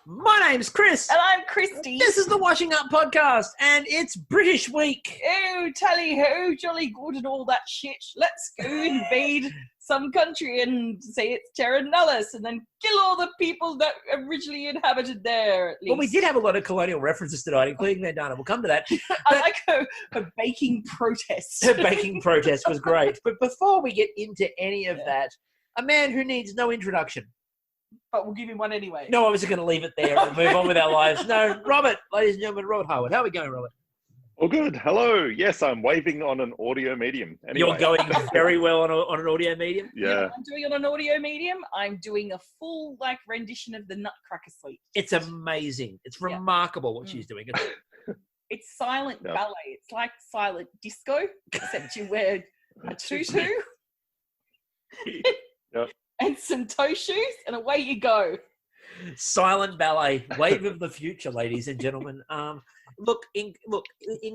My name's Chris. And I'm Kristie. This is the Washing Up Podcast, and it's British Week. Oh, tally ho, jolly good and all that shit. Let's go invade some country and say it's Terra Nullis and then kill all the people that originally inhabited there, at least. Well, we did have a lot of colonial references tonight, including Vandana. We'll come to that. I like her baking protest. Her baking protest was great. But before we get into any of that, a man who needs no introduction. But we'll give him one anyway. No, I was going to leave it there and move on with our lives. No, Robert, ladies and gentlemen, Robert Harwood. How are we going, Robert? All good. Hello. Yes, I'm waving on an audio medium. Anyway. You're going very well on an audio medium. Yeah. I'm doing it on an audio medium. I'm doing a full rendition of the Nutcracker Suite. It's amazing. It's remarkable what she's doing. It's silent ballet. It's like silent disco, except you wear a tutu. Yep. And some toe shoes, and away you go. Silent ballet, wave of the future, ladies and gentlemen. Look, in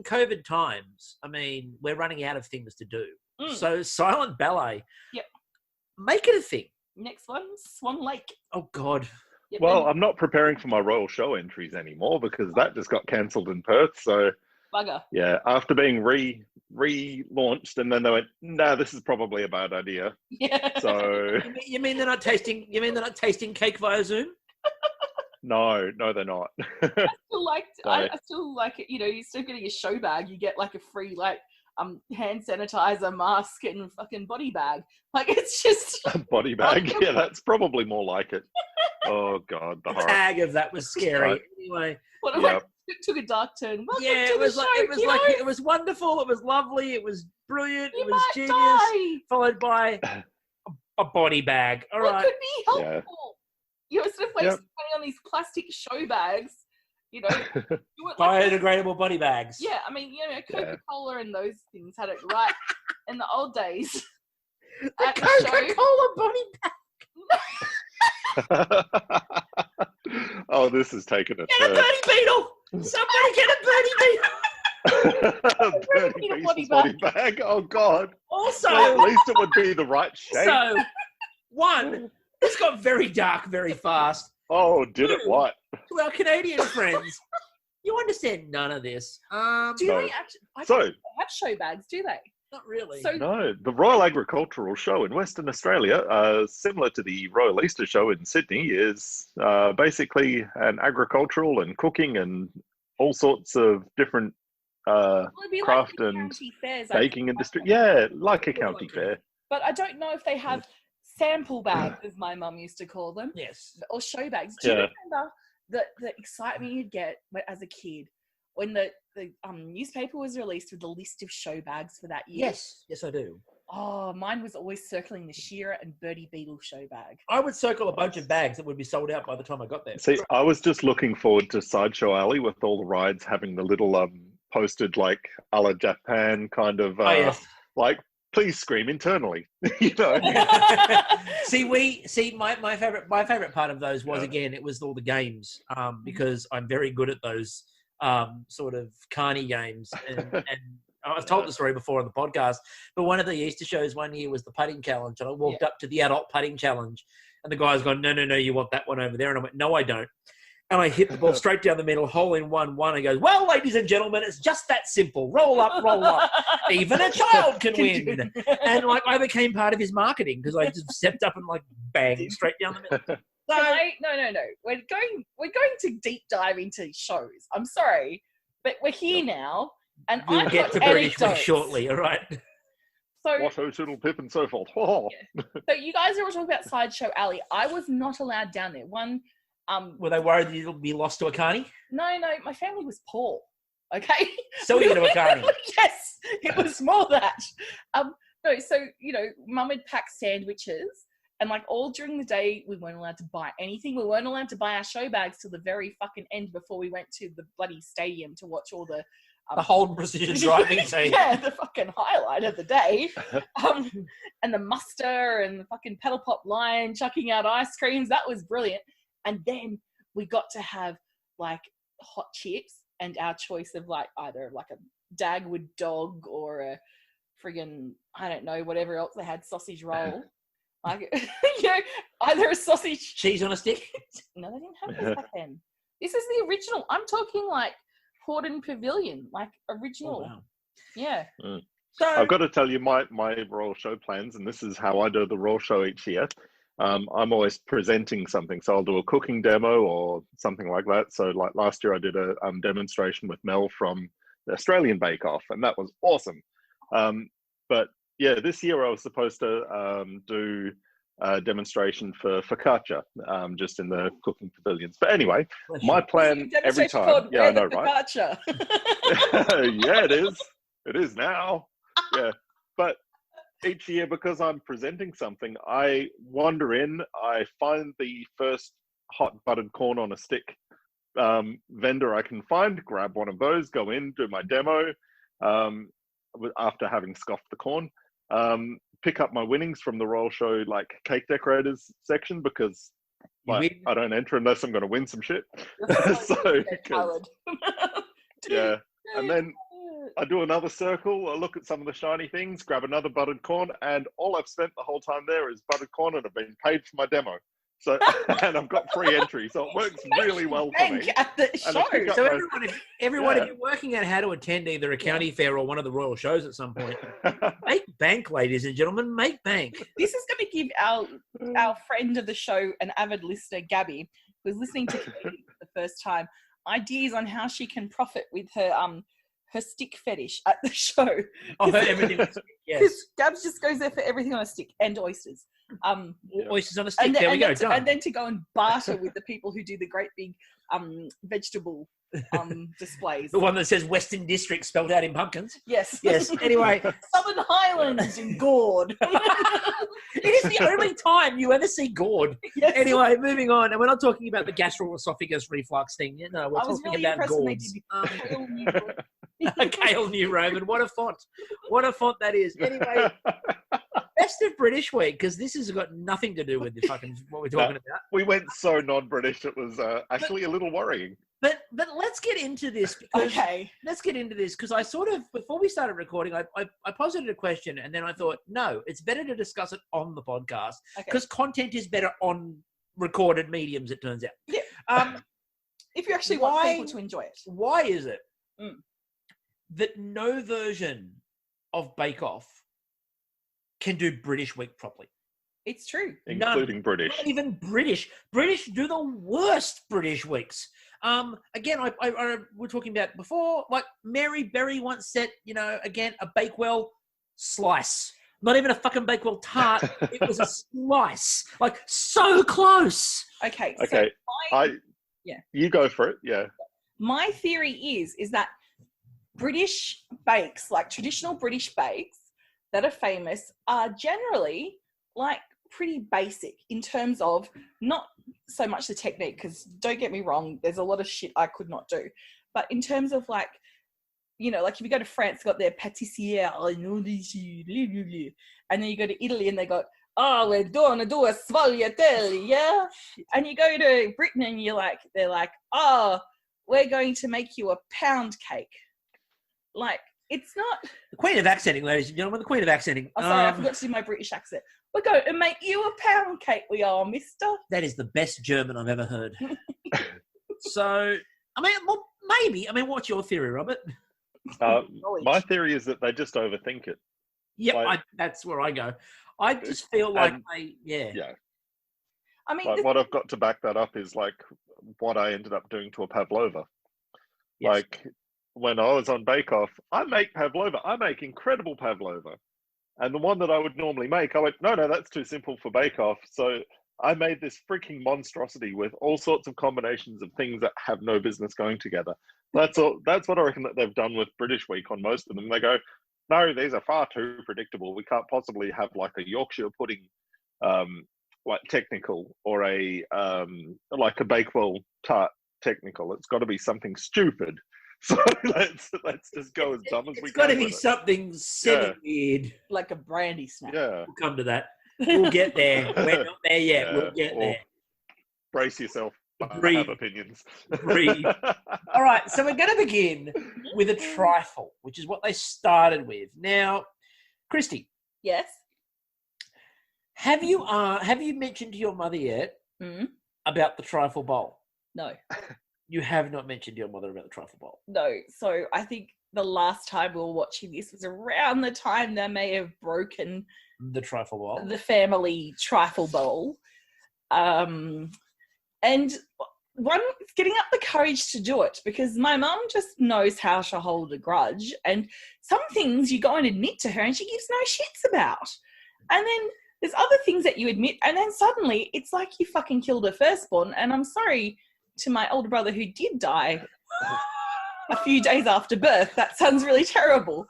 COVID times, I mean, we're running out of things to do. So silent ballet, make it a thing. Next one, Swan Lake. Oh God. Yep. Well, I'm not preparing for my Royal Show entries anymore because that just got cancelled in Perth. So bugger. Yeah, after being relaunched, and then they went, "No, this is probably a bad idea." Yeah. So you mean they're not tasting? You mean they're not tasting cake via Zoom? No, they're not. I still like it. You know, you're still getting a show bag. You get like a free hand sanitizer, mask, and fucking body bag. Like it's just a body bag. Yeah, that's probably more like it. Oh God, the horror. Tag of that was scary. Right. Anyway. It took a dark turn. Welcome yeah, to it was the like show, it was wonderful. It was lovely. It was brilliant. You it was might genius. die. Followed by a body bag. All right. Could be helpful. Yeah. You're sort of wasting money on these plastic show bags. You know, biodegradable body bags. Yeah, I mean, you know, Coca-Cola and those things had it right in the old days. The Coca-Cola body bag. Oh, this is taking a turn. Get a birdie beetle! Somebody get a birdie beetle! Body bag. Oh God! Also, well, at least it would be the right shape. So, one, this got very dark very fast. Oh, did it? What? To our Canadian friends, you understand none of this. Do they actually? I don't have show bags, do they? Not really. No, the Royal Agricultural Show in Western Australia, similar to the Royal Easter Show in Sydney, is basically an agricultural and cooking and all sorts of different craft and baking industry. Yeah, like a county fair. But I don't know if they have sample bags, as my mum used to call them. Yes. Or show bags. Do you remember the excitement you'd get as a kid when the newspaper was released with the list of show bags for that year? Yes, I do. Oh, mine was always circling the Shearer and Birdie Beetle show bag. I would circle a bunch of bags that would be sold out by the time I got there. See, I was just looking forward to Sideshow Alley with all the rides having the little posted like a la Japan kind of like please scream internally. You know. My favorite part of those was again it was all the games because I'm very good at those sort of carny games and I've told the story before on the podcast, but one of the Easter shows one year was the putting challenge, and I walked up to the adult putting challenge, and the guy's gone, no, you want that one over there, and I went, no, I don't. And I hit the ball straight down the middle, hole in one. And goes, well, ladies and gentlemen, it's just that simple. Roll up. Even a child can win. And I became part of his marketing because I just stepped up and bang straight down the middle. No. We're going to deep dive into shows. I'm sorry, but we're here now, and we'll get to British Week shortly. All right. So, Watto, Toodle, Pip, and so forth. Oh. So you guys are all talking about Sideshow Alley. I was not allowed down there. Were they worried that you'll be lost to a carny? No, my family was poor. Okay. So you to a carny. Yes, it was more that. No, so Mum would pack sandwiches, and all during the day we weren't allowed to buy anything. We weren't allowed to buy our show bags till the very fucking end before we went to the bloody stadium to watch all the Holden Precision Driving team. Yeah, the fucking highlight of the day. And the muster and the fucking pedal pop line chucking out ice creams. That was brilliant. And then we got to have hot chips and our choice of either a Dagwood dog or a friggin', I don't know, whatever else they had, sausage roll. Like, either a sausage. Cheese on a stick? No, they didn't have this back then. This is the original. I'm talking like Horden Pavilion, like original. Oh, wow. Yeah. Mm. So I've got to tell you my royal show plans, and this is how I do the royal show each year. I'm always presenting something, so I'll do a cooking demo or something like that. So like last year I did a demonstration with Mel from the Australian Bake Off, and that was awesome. But yeah, this year I was supposed to do a demonstration for focaccia, just in the cooking pavilions. But anyway, my plan every time. Yeah, I know, right? Focaccia. Yeah, it is. It is now. Yeah, but each year, because I'm presenting something, I wander in, I find the first hot buttered corn on a stick vendor I can find, grab one of those, go in, do my demo, after having scoffed the corn, pick up my winnings from the Royal Show, like cake decorators section, because like, I don't enter unless I'm going to win some shit. Yeah, and then I do another circle, I look at some of the shiny things, grab another buttered corn, and all I've spent the whole time there is buttered corn, and I've been paid for my demo. So, and I've got free entry, so it works really well for me. At the show. So everyone, if you're working out how to attend either a county fair or one of the royal shows at some point, make bank, ladies and gentlemen, make bank. This is going to give our friend of the show, an avid listener, Gabby, who's listening to Katie for the first time, ideas on how she can profit with her stick fetish at the show. Oh, everything. Yes. Because Gabs just goes there for everything on a stick and oysters. Oysters on a stick. There we go. Done. And then to go and barter with the people who do the great big vegetable displays. The one that says Western District spelled out in pumpkins. Yes. Yes. Anyway, Southern Highlands in gourd. It is the only time you ever see gourd. Yes. Anyway, moving on. And we're not talking about the gastroesophagus reflux thing. You know, we're I was talking really about impressed gourds. Kale New Roman. What a font. What a font that is. Anyway, best of British week, because this has got nothing to do with the fucking what we're talking about. We went so non-British, it was actually a little worrying. But let's get into this. Okay. Let's get into this, because I sort of, before we started recording, I posited a question, and then I thought, no, it's better to discuss it on the podcast, because content is better on recorded mediums, it turns out. Yeah. If you actually want people to enjoy it. Why is it that no version of Bake Off can do British week properly? It's true. Including British. Not even British. British do the worst British weeks. Again, I we're talking about before, like Mary Berry once said, again, a Bakewell slice. Not even a fucking Bakewell tart. It was a slice. Like, so close. Okay. Okay. So you go for it. Yeah. My theory is that British bakes, like traditional British bakes that are famous, are generally like pretty basic in terms of not so much the technique, because don't get me wrong, there's a lot of shit I could not do. But in terms of like, like if you go to France, they've got their pâtissière, and then you go to Italy and they go, oh, we're going to do a sfogliatelle, yeah? And you go to Britain and they're like, oh, we're going to make you a pound cake. Like, it's not... The Queen of Accenting, ladies and gentlemen, the Queen of Accenting. Oh, sorry, I forgot to do my British accent. We're going to make you a pound cake, we are, mister. That is the best German I've ever heard. So, I mean, well, maybe. I mean, what's your theory, Robert? My theory is that they just overthink it. Yep, like, that's where I go. I just feel like Yeah. I mean, what I've got to back that up is like what I ended up doing to a pavlova. Yes. Like when I was on Bake Off, I make pavlova. I make incredible pavlova. And the one that I would normally make, I went, no, that's too simple for Bake Off. So I made this freaking monstrosity with all sorts of combinations of things that have no business going together. That's all. That's what I reckon that they've done with British Week on most of them. They go, no, these are far too predictable. We can't possibly have like a Yorkshire pudding, like technical, or a like a Bakewell tart technical. It's got to be something stupid. So let's just go as dumb as we can. It's got to be something semi-weird. Like a brandy snack. Yeah. We'll come to that. We'll get there. We're not there yet. Yeah. We'll get there. Brace yourself. Breathe. I have opinions. Breathe. All right, so we're going to begin with a trifle, which is what they started with. Now, Kristie. Yes? Have you mentioned to your mother yet about the trifle bowl? No. You have not mentioned to your mother about the trifle bowl? No. So I think the last time we were watching this was around the time they may have broken the trifle bowl, the family trifle bowl. And one, getting up the courage to do it, because my mum just knows how to hold a grudge, and some things you go and admit to her and she gives no shits about. And then there's other things that you admit, and then suddenly it's like you fucking killed her firstborn. And I'm sorry to my older brother who did die a few days after birth. That sounds really terrible.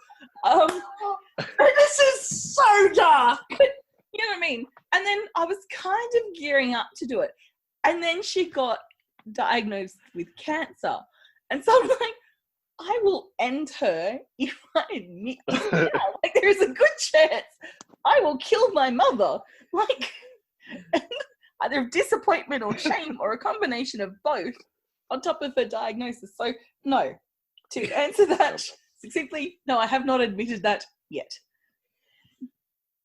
This is so dark. But you know what I mean? And then I was kind of gearing up to do it. And then she got diagnosed with cancer. And so I'm like, I will end her if I admit this now. Like, there's a good chance I will kill my mother. Like, either disappointment or shame or a combination of both on top of her diagnosis. So, no. To answer that succinctly, no, I have not admitted that yet.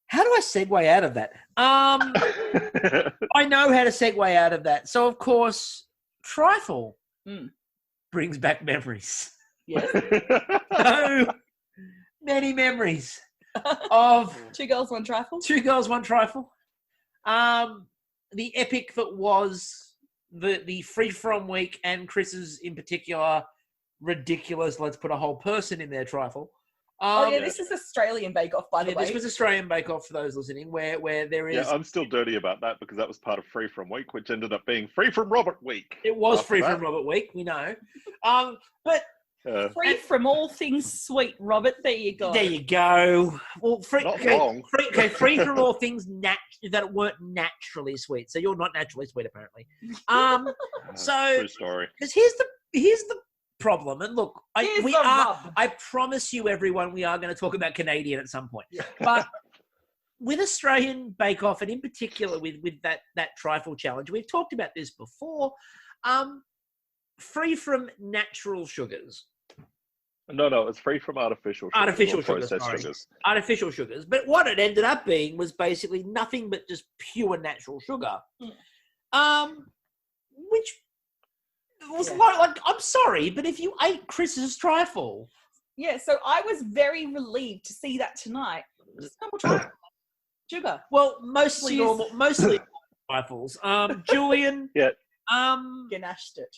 How do I segue out of that? I know how to segue out of that. So, of course, trifle brings back memories. Yes. So many memories of Two Girls, One Trifle. Two Girls, One Trifle. The epic that was the Free From week, and Chris's in particular ridiculous, let's put a whole person in their trifle. This is Australian Bake Off, by the way. This was Australian Bake Off for those listening, where there is... Yeah, I'm still dirty about that because that was part of Free From Week, which ended up being Free From Robert Week. It was Free From Robert Week, we know. But... free from all things sweet, Robert. There you go. There you go. Well, free from all things that weren't naturally sweet. So you're not naturally sweet, apparently. True story. Because here's the problem. And look, I promise you, everyone, we are going to talk about Canadian at some point. Yeah. But with Australian Bake Off, and in particular with that trifle challenge, we've talked about this before. Free from natural sugars. No, it's free from artificial sugars. Artificial sugars. But what it ended up being was basically nothing but just pure natural sugar. Which was like, I'm sorry, but if you ate Chris's trifle. Yeah, so I was very relieved to see that tonight. Just normal trifle. Sugar. Well, mostly trifles. Julian. Yeah. Ganashed it.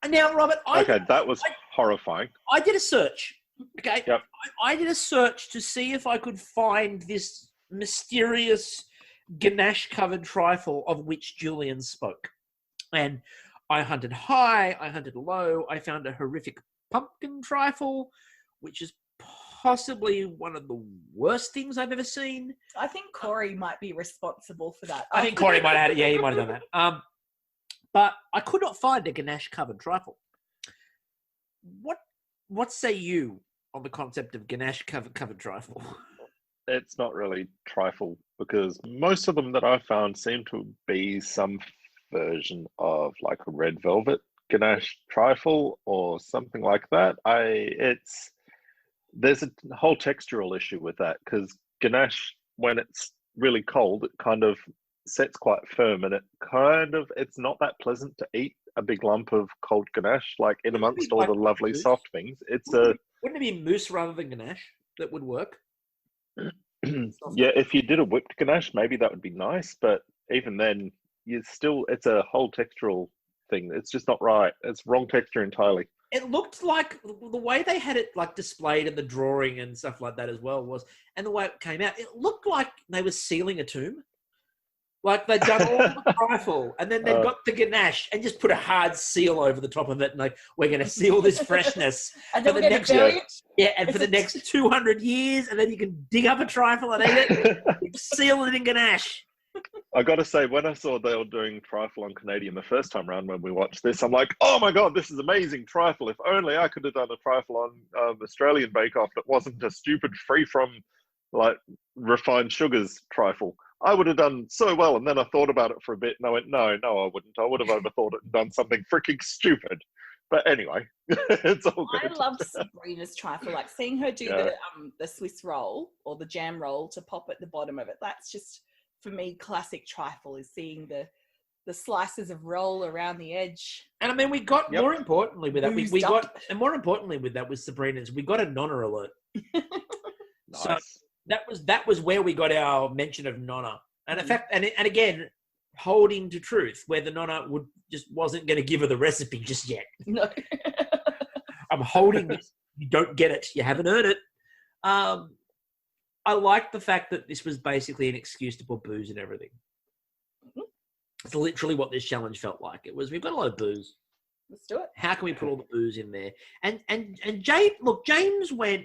Now, Robert, that was horrifying. I did a search. Okay. Yep. I did a search to see if I could find this mysterious ganache-covered trifle of which Julian spoke. And I hunted high, I hunted low, I found a horrific pumpkin trifle, which is possibly one of the worst things I've ever seen. I think Corey might be responsible for that. I think Corey might have had it. Yeah, he might have done that. But I could not find a ganache-covered trifle. What say you on the concept of ganache-covered trifle? It's not really trifle because most of them that I found seem to be some version of like a red velvet ganache trifle or something like that. There's a whole textural issue with that because ganache, when it's really cold, it kind of sets quite firm, and it's not that pleasant to eat a big lump of cold ganache, like in amongst all the lovely soft things. Wouldn't it be mousse rather than ganache that would work? Yeah, if you did a whipped ganache, maybe that would be nice, but even then, it's a whole textural thing. It's just not right. It's wrong texture entirely. It looked like the way they had it like displayed in the drawing and stuff like that as well and the way it came out, it looked like they were sealing a tomb. Like they'd done all the trifle and then they'd got the ganache and just put a hard seal over the top of it and like, we're going to seal this freshness and then for the next 200 years, and then you can dig up a trifle and eat it, seal it in ganache. I got to say, when I saw they were doing trifle on Canadian the first time around when we watched this, I'm like, oh my God, this is amazing trifle. If only I could have done a trifle on Australian Bake Off that wasn't a stupid free from like refined sugars trifle. I would have done so well. And then I thought about it for a bit and I went, no, I wouldn't. I would have overthought it and done something freaking stupid. But anyway, it's all good. I loved Sabrina's trifle, like seeing her do the Swiss roll or the jam roll to pop at the bottom of it. That's just for me, classic trifle is seeing the slices of roll around the edge. And I mean, we got more importantly with that, we Boozed up. got, and more importantly with that with Sabrina's, we got a Nonna alert. Nice. So that was where we got our mention of Nonna, and in fact, and again, holding to truth, where the Nonna wasn't going to give her the recipe just yet. No. I'm holding this. You don't get it. You haven't earned it. I like the fact that this was basically an excuse to put booze in everything. It's literally what this challenge felt like. It was, we've got a lot of booze. Let's do it. How can we put all the booze in there? And James went,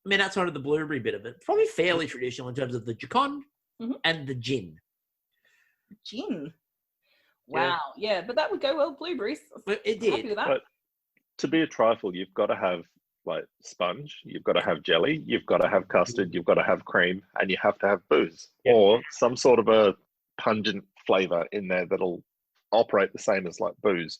I mean, outside of the blueberry bit of it, probably fairly traditional in terms of the Jacon and the gin. Gin. Wow. Yeah, but that would go well with blueberries. But it did. Happy with that. But to be a trifle, you've got to have like sponge, you've got to have jelly, you've got to have custard, you've got to have cream, and you have to have booze or some sort of a pungent flavor in there that'll operate the same as like booze.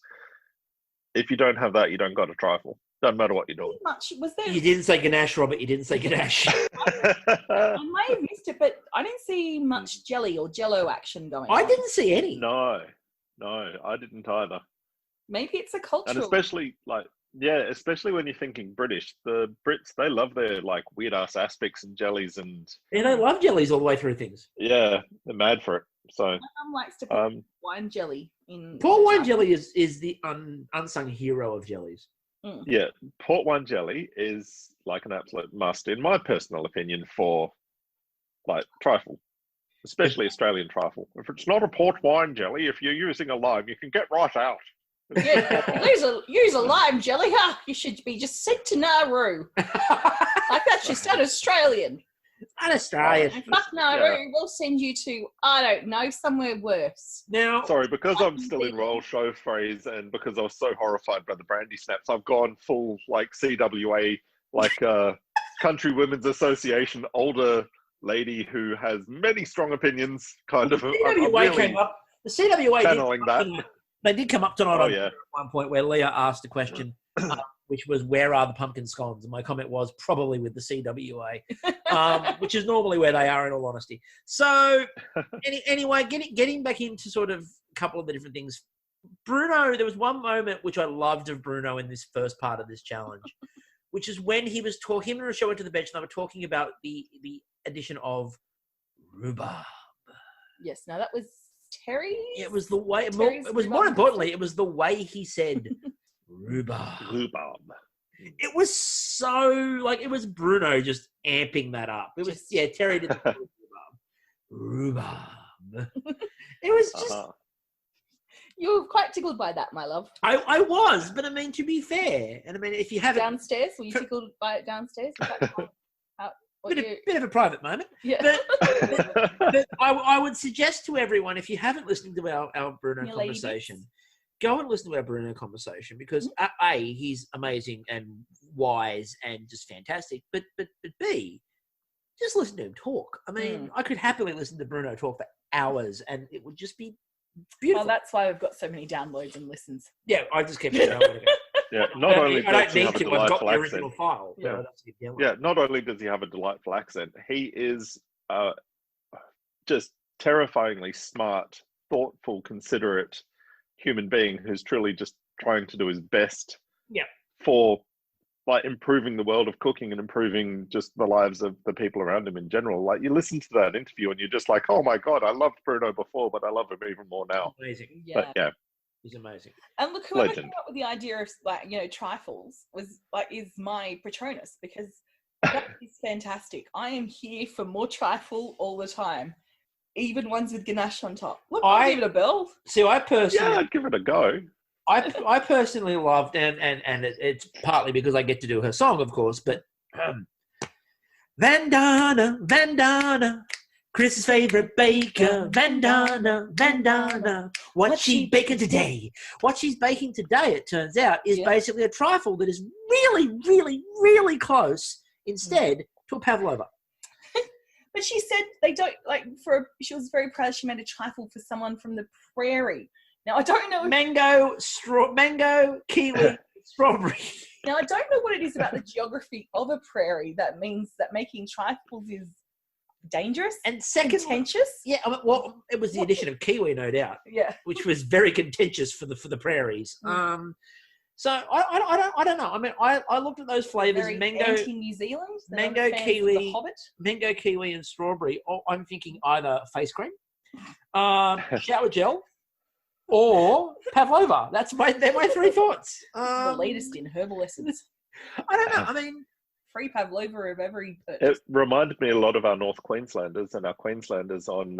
If you don't have that, you don't got a trifle. Doesn't matter what you're doing. Was there? You didn't say Ganache, Robert. You didn't say Ganache. I may have missed it, but I didn't see much jelly or jello action going on. I didn't see any. No, I didn't either. Maybe it's a cultural. And especially especially when you're thinking British, the Brits, they love their like weird ass aspics and jellies and they love jellies all the way through things. Yeah, they're mad for it. So my mum likes to put wine jelly in. Port wine jelly is the unsung hero of jellies. Yeah, port wine jelly is like an absolute must, in my personal opinion, for like trifle, especially Australian trifle. If it's not a port wine jelly, if you're using a lime, you can get right out. Yeah, use a lime jelly. Huh? You should be just sent to Nauru. Like that's just un-Australian. Un-Australian. Fuck Nauru, we'll send you to, I don't know, somewhere worse. Now, sorry, because I'm still in Royal Show phrase and because I was so horrified by the Brandy snaps, I've gone full like CWA, like Country Women's Association, older lady who has many strong opinions, kind of. CWA came up. The CWA channeling that. They did come up tonight at one point where Leah asked a question, which was, where are the pumpkin scones? And my comment was, probably with the CWA, which is normally where they are, in all honesty. So anyway, getting back into sort of a couple of the different things. Bruno, there was one moment which I loved of Bruno in this first part of this challenge, which is when he was talking, him and Rochelle went to the bench and they were talking about the addition of rhubarb. Yes, no, that was Terry. It was the way. It was more importantly, it was the way he said rhubarb. Rhubarb. It was so like it was Bruno just amping that up. It was Terry did the rhubarb. It was just. You were quite tickled by that, my love. I was, but I mean, to be fair, and I mean, if you have downstairs, were you tickled by it downstairs? Bit of a private moment. Yeah. But I would suggest to everyone, if you haven't listened to our Bruno conversation, go and listen to our Bruno conversation because A, he's amazing and wise and just fantastic. But B, just listen to him talk. I mean, I could happily listen to Bruno talk for hours and it would just be beautiful. Well, that's why I've got so many downloads and listens. Yeah, I just kept it. Yeah, not only does he have a delightful accent. File, not only does he have a delightful accent, he is just terrifyingly smart, thoughtful, considerate human being who's truly just trying to do his best for like improving the world of cooking and improving just the lives of the people around him in general. Like you listen to that interview and you're just like, oh my God, I loved Bruno before, but I love him even more now. Amazing. But he's amazing. And look, whoever came up with the idea of like, trifles is my Patronus because that is fantastic. I am here for more trifle all the time. Even ones with ganache on top. Look, I'll give it a bell. See, I personally... I'd give it a go. I personally loved, and it's partly because I get to do her song, of course, but Vandana, Chris's favorite baker, Vandana, what's she baking today? What she's baking today, it turns out, is basically a trifle that is really, really, really close instead to a pavlova. But she said they don't, she was very proud she made a trifle for someone from the prairie. Now, I don't know. Mango, kiwi, strawberry. Now, I don't know what it is about the geography of a prairie that means that making trifles is dangerous And second, contentious. yeah, I mean, well, it was the addition of kiwi, no doubt, Yeah. which was very contentious for the prairies. So I don't know. I mean, I looked at those flavors: Very mango, anti-New Zealand. They're mango, not fans of kiwi, The Hobbit. mango, kiwi, and strawberry. Oh, I'm thinking either face cream, shower gel, or pavlova. They're my three thoughts. The latest in herbal essence. I don't know. I mean, Free pavlova of every It purchase. reminded me a lot of our North Queenslanders and our Queenslanders on,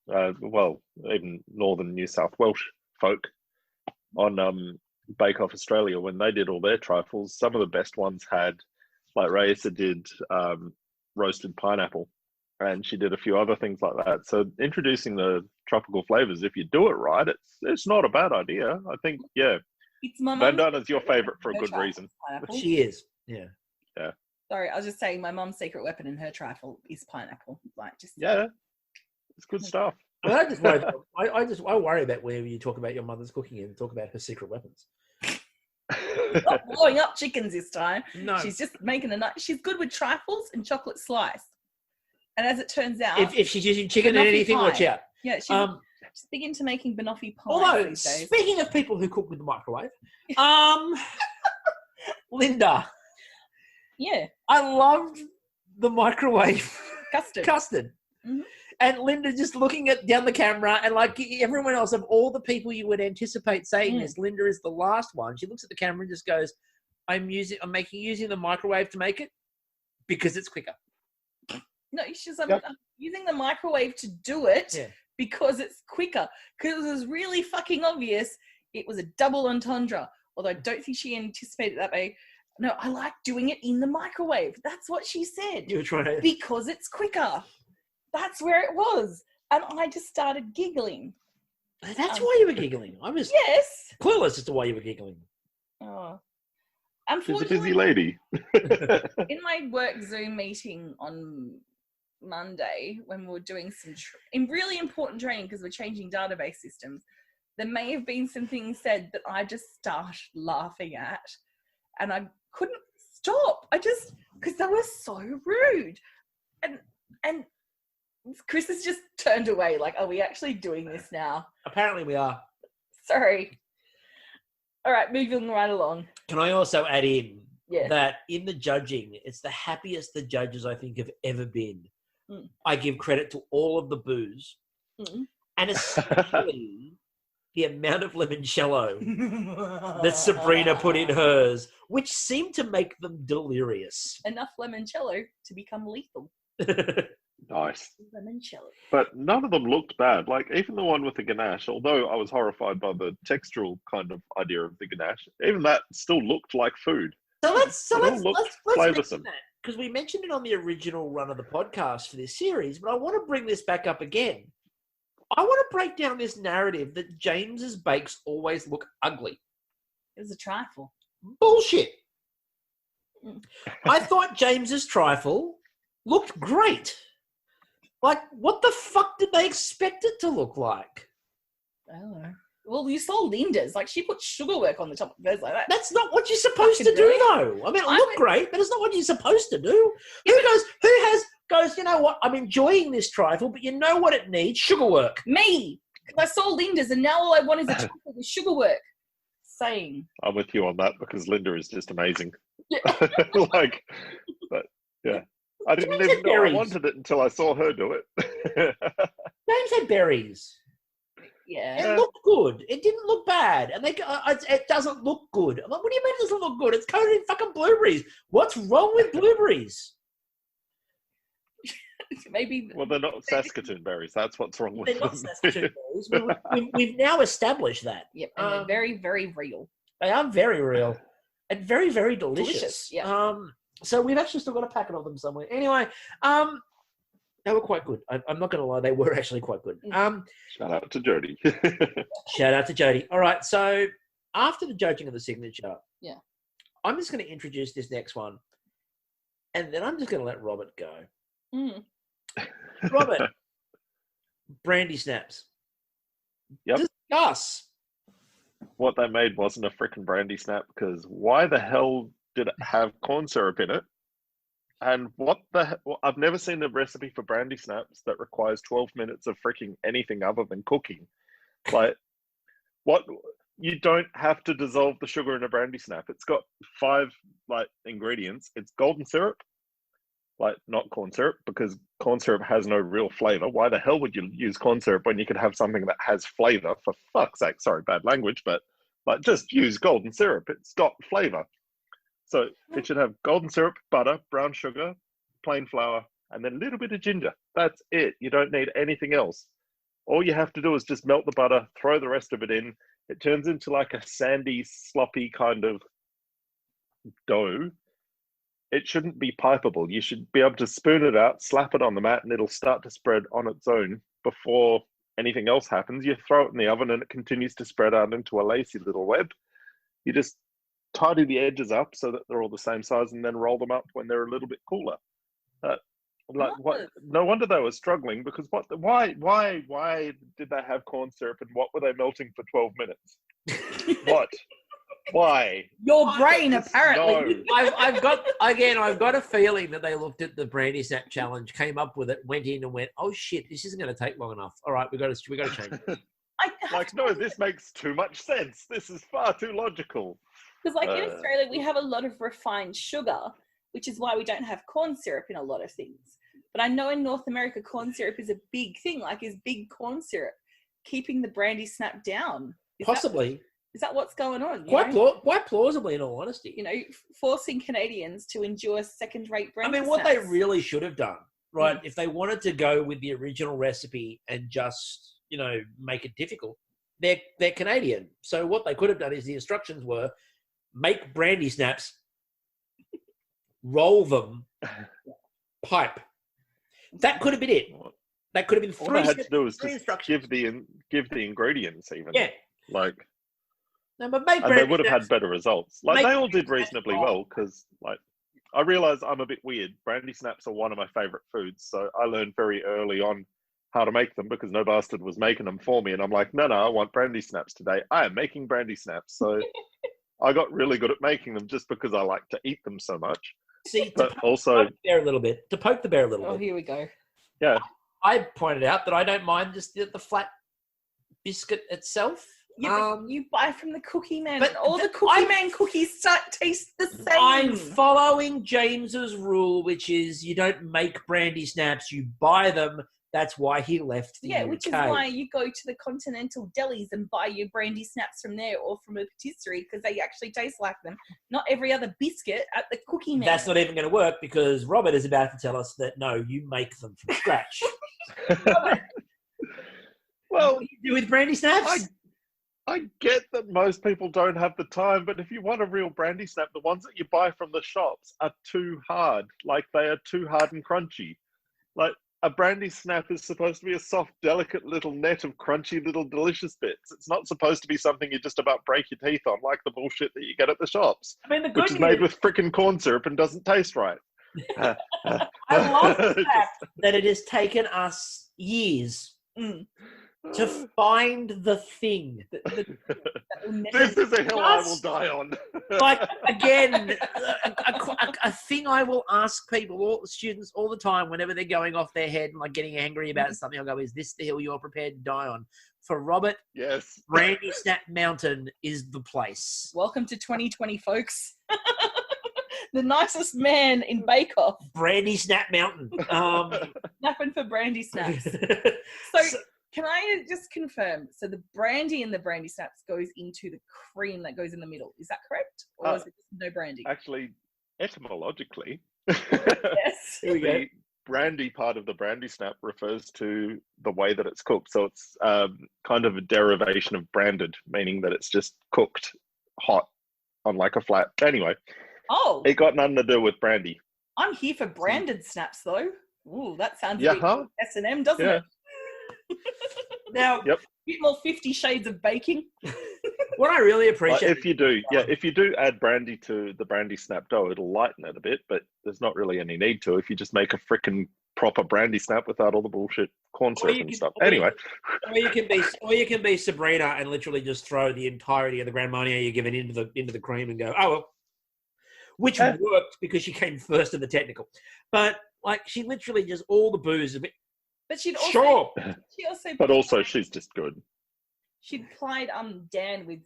well, even Northern New South Welsh folk on Bake Off Australia when they did all their trifles. Some of the best ones had, like Raisa did roasted pineapple, and she did a few other things like that. So introducing the tropical flavors, if you do it right, it's not a bad idea. I think, yeah. It's my mum's Bandana's your favourite for a good trifle, reason. pineapple. she is. Yeah. Sorry, I was just saying my mum's secret weapon in her trifle is pineapple. Like, just Yeah, it's good stuff. Well, I worry about where you talk about your mother's cooking and talk about her secret weapons. not blowing up chickens this time. No, She's just making she's good with trifles and chocolate slice. And as it turns out, if she's using chicken in banoffee anything, pie. watch out. Yeah, she's big into making banoffee pie Although, these days. speaking of people who cook with the microwave, Linda, Yeah, I loved the microwave custard. Mhm. And Linda just looking down the camera, and like everyone else, of all the people you would anticipate saying this, Linda is the last one. She looks at the camera and just goes, "I'm using the microwave to make it because it's quicker." No, I'm using the microwave to do it because it's quicker. Because it was really fucking obvious it was a double entendre. Although I don't think she anticipated that way. No, I like doing it in the microwave. That's what she said. You were trying to... Because it's quicker. That's where it was. And I just started giggling. That's why you were giggling. I was clueless as to why you were giggling. Oh. She's a busy lady. In my work Zoom meeting on Monday, when we were doing some really important training because we're changing database systems, there may have been some things said that I just started laughing at, and I couldn't stop. Because they were so rude, and Chris has just turned away. Like, are we actually doing this now? Apparently, we are. Sorry. All right, moving right along. Can I also add in that in the judging, it's the happiest the judges I think have ever been. I give credit to all of the booze, and especially the amount of limoncello that Sabrina put in hers, which seemed to make them delirious. Enough limoncello to become lethal. Nice. Limoncello. But none of them looked bad. Like, even the one with the ganache, although I was horrified by the textural kind of idea of the ganache, even that still looked like food. So let's flavoursome. that, because we mentioned it on the original run of the podcast for this series, but I want to bring this back up again. I want to break down this narrative that James's bakes always look ugly. It was a trifle. Bullshit. I thought James's trifle looked great. Like, what the fuck did they expect it to look like? I don't know. Well, you saw Linda's. Like, she put sugarwork on the top of hers like that. That's not what you're supposed to do, though. I mean, it looked great, but it's not what you're supposed to do. Who goes, you know what, I'm enjoying this trifle, but you know what it needs? Sugarwork. Me! Because I saw Linda's, and now all I want is a trifle with sugarwork. Same. I'm with you on that, because Linda is just amazing. Yeah. But yeah. I didn't even know I wanted it until I saw her do it. James had berries. Yeah. It looked good. It didn't look bad. And it doesn't look good. I'm like, what do you mean it doesn't look good? It's coated in fucking blueberries. What's wrong with blueberries? Maybe. Well, they're not Saskatoon berries. That's what's wrong with them. They're not Saskatoon berries. We've now established that. Yep. And they're very, very real. They are very real and very, very delicious. Yeah. So we've actually still got a packet of them somewhere. Anyway, they were quite good. I'm not going to lie. They were actually quite good. Shout out to Jody. Shout out to Jody. All right. So after the judging of the signature, I'm just going to introduce this next one. And then I'm just going to let Robert go. Robert, Brandy snaps. Yep. Discuss. What they made wasn't a frickin' brandy snap, because why the hell did it have corn syrup in it? And I've never seen a recipe for brandy snaps that requires 12 minutes of freaking anything other than cooking. Like, what? You don't have to dissolve the sugar in a brandy snap. It's got 5 ingredients. It's golden syrup, not corn syrup, because corn syrup has no real flavor. Why the hell would you use corn syrup when you could have something that has flavor? For fuck's sake, sorry, bad language, but just use golden syrup. It's got flavor. So it should have golden syrup, butter, brown sugar, plain flour, and then a little bit of ginger. That's it. You don't need anything else. All you have to do is just melt the butter, throw the rest of it in. It turns into like a sandy, sloppy kind of dough. It shouldn't be pipeable. You should be able to spoon it out, slap it on the mat, and it'll start to spread on its own before anything else happens. You throw it in the oven and it continues to spread out into a lacy little web. You just tidy the edges up so that they're all the same size and then roll them up when they're a little bit cooler. What? No wonder they were struggling, because why did they have corn syrup and what were they melting for 12 minutes? What? Why? Your brain, apparently. No. I've got a feeling that they looked at the Brandy Snap challenge, came up with it, went in and went, oh shit, this isn't going to take long enough. All right, we got to change it. No, this makes too much sense. This is far too logical. Because in Australia, we have a lot of refined sugar, which is why we don't have corn syrup in a lot of things. But I know in North America, corn syrup is a big thing. Is big corn syrup keeping the brandy snap down? Possibly. Is that what's going on? Quite plausibly, in all honesty. Forcing Canadians to endure second-rate brandy snaps. What they really should have done, right, if they wanted to go with the original recipe and just, make it difficult, they're Canadian. So what they could have done is the instructions were, make brandy snaps, roll them, pipe. That could have been it. That could have been 3 All I had to do was just instructions. give the ingredients even. Yeah. And they would have had better results. They all did reasonably well, because I realize I'm a bit weird. Brandy snaps are one of my favorite foods, so I learned very early on how to make them because no bastard was making them for me, and I'm like, no, I want brandy snaps today. I am making brandy snaps, so I got really good at making them just because I like to eat them so much. See, but also to poke the bear a little bit. Oh, here we go. Yeah. I pointed out that I don't mind just the flat biscuit itself. Yeah, but you buy from the Cookie Man, but all the Cookie Man cookies taste the same. I'm following James's rule, which is you don't make brandy snaps, you buy them. That's why he left the UK. Which is why you go to the continental delis and buy your brandy snaps from there or from a patisserie, because they actually taste like them. Not every other biscuit at the Cookie Man. That's not even going to work, because Robert is about to tell us that, no, you make them from scratch. Well, what do you do with brandy snaps? I get that most people don't have the time, but if you want a real brandy snap, the ones that you buy from the shops are too hard. They are too hard and crunchy. A brandy snap is supposed to be a soft, delicate little net of crunchy little delicious bits. It's not supposed to be something you just about break your teeth on, like the bullshit that you get at the shops, which is made with frickin' corn syrup and doesn't taste right. I love the fact that it has taken us years to find the thing. This is a hill I will die on. Again, a thing I will ask people, all students, all the time, whenever they're going off their head and getting angry about something, I'll go, is this the hill you're prepared to die on? For Robert, yes, Brandy Snap Mountain is the place. Welcome to 2020, folks. The nicest man in Bake Off. Brandy Snap Mountain. Snapping for brandy snaps. So can I just confirm? So the brandy and the brandy snaps goes into the cream that goes in the middle. Is that correct? Or is it just no brandy? Actually, etymologically, yes. Here we go. The brandy part of the brandy snap refers to the way that it's cooked. So it's kind of a derivation of branded, meaning that it's just cooked hot on a flat. Anyway, it got nothing to do with brandy. I'm here for branded snaps, though. Ooh, that sounds a bit S&M, doesn't it? Now, a bit more 50 Shades of Baking. What I really appreciate, if you do add brandy to the brandy snap dough, it'll lighten it a bit, but there's not really any need to if you just make a frickin' proper brandy snap without all the bullshit corn syrup and stuff. Anyway, or you can be Sabrina and literally just throw the entirety of the Grand Marnier you're given into the cream and go, oh well. which worked because she came first in the technical. But like, she literally just all the booze. But she'd also, but also she's just good. She'd plied Dan with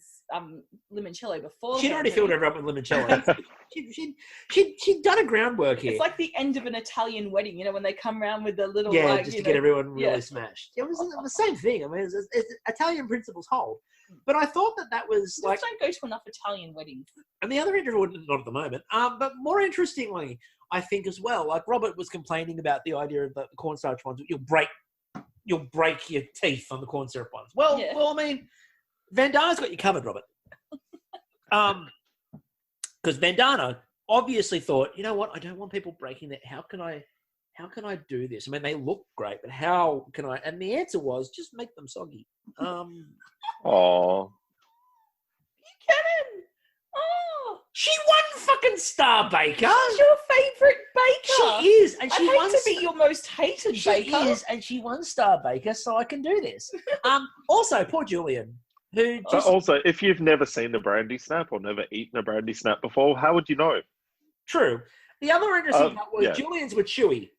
limoncello before. She'd already filled everyone with limoncello. she'd done a groundwork here. It's like the end of an Italian wedding, when they come around with the little just to get everyone really smashed. It was the same thing. I mean, it's Italian principles hold. But I thought that was like, don't go to enough Italian weddings. And the other interesting, not at the moment, but more interestingly, I think as well, like Robert was complaining about the idea of the cornstarch ones. You'll break your teeth on the corn syrup ones. Well, I mean, Vandana's got you covered, Robert. Because Vandana obviously thought, you know what? I don't want people breaking that. How can I do this? I mean, they look great, but how can I? And the answer was just make them soggy. Oh, you can. Oh, she won fucking Star Baker. She's your favourite baker. She is, and she wants to be your most hated baker. She is, and she won Star Baker, so I can do this. Also, poor Julian, who just... But also, if you've never seen a brandy snap or never eaten a brandy snap before, how would you know? True. The other interesting part was Julian's were chewy.